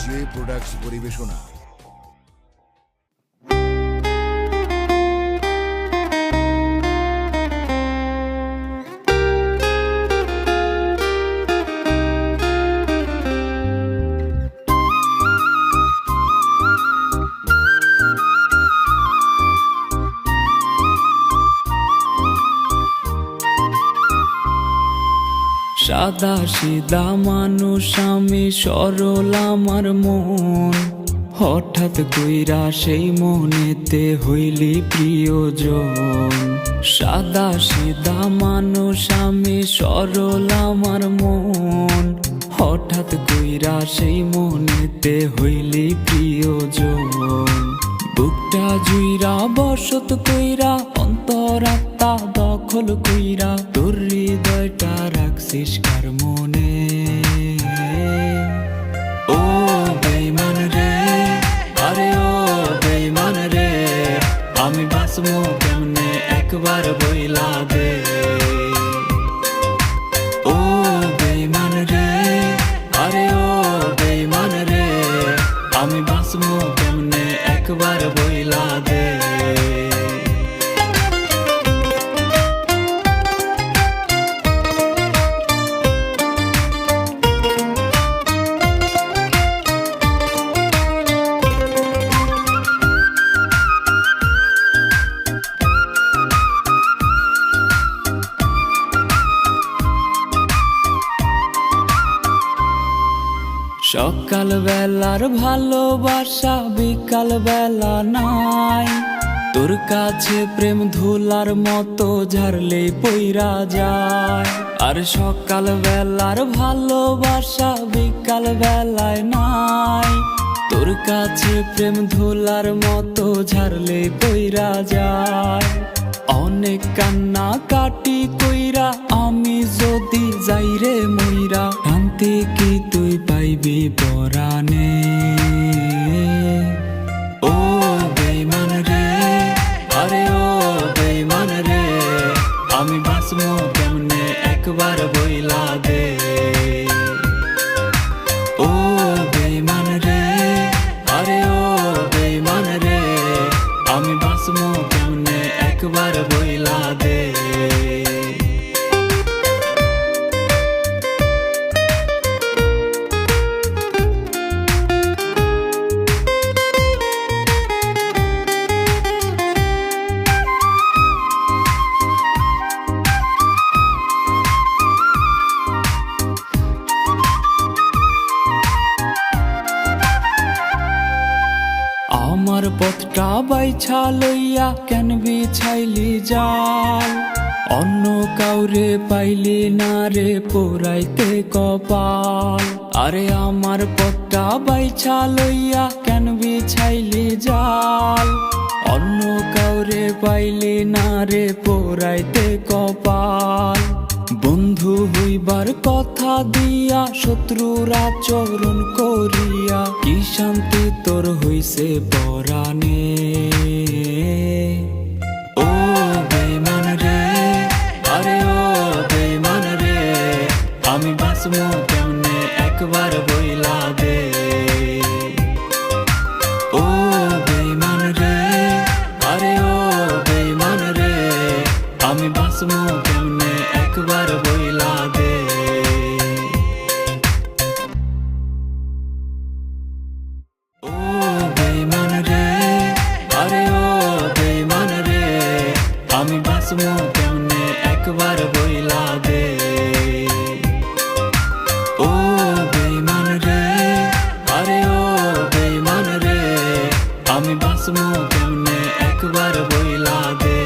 J products পরিবেশনা। সাদা সিধা মানুষ আমি, সরল আমার মন, হঠাৎ কইরা সেই মনেতে হইলি প্রিয়জন। সাদা সিধা মানুষ আমি, সরল আমার মন, হঠাৎ কইরা সেই মনেতে হইলি প্রিয়জন। বুকটা জুইরা বসত কইরা, অন্তরাত্মা দখল কইরা, তোর হৃদয়টা রাখছিস কার মনে। ও বেঈমান রে, আরে ও বেঈমান রে, আমি বাঁচবো কেমনে একবার বইলা দে। ও বেঈমান রে, আরে ও বেঈমান রে, আমি বাঁচবো কেমনে একবার বইলা দে। সকাল বেলার ভালোবাসা বিকাল বেলা নাই, তোর কাছে প্রেম ধুলার মতো ঝাড়লে পইরা যায়। আর সকাল বেলার ভালোবাসা বিকাল বেলায় নাই, তোর কাছে প্রেম ধুলার মতো ঝাড়লে পইরা যায়। অনেক কান্না কাটি কইরা আমি যদি যাই রে মইরা, শান্তি কি তুই পাইবি পরাণে। ও বেঈমান রে, আরে ও বেঈমান রে, আমি বাঁচবো কেমনে একবার বইলা দে। ও বেঈমান রে, আরে ও বেঈমান রে, আমি বাঁচবো কেমনে একবার বইলা দে। আমার পথটা বাইছা লইয়া কেন বিছাইলি জাল, অন্য কাউরে পাইলি না রে পোড়াইতে কপাল। আরে আমার পথটা বাইছা লইয়া কেন বিছাইলি জাল, অন্য কাউরে পাইলি না রে পোড়াইতে কপাল। বন্ধু হইবার কথা দিয়া শত্রুর আচরণ করিয়া, কি শান্তি তোর হইছে পরাণে। ও বেঈমান রে, আরে ও বেঈমান রে, আমি বাঁচবো কেমনে একবার বইলা দে। ও বেঈমান রে, আরে ও বেঈমান রে, আমি বাঁচবো কেমনে একবার বইলা দে। ও বেঈমান রে, আরে ও বেঈমান রে, আমি বাঁচবো কেমনে একবার বইলা দে। ও বেঈমান রে, আরে ও বেঈমান রে, আমি বাঁচবো কেমনে একবার বইলা দে।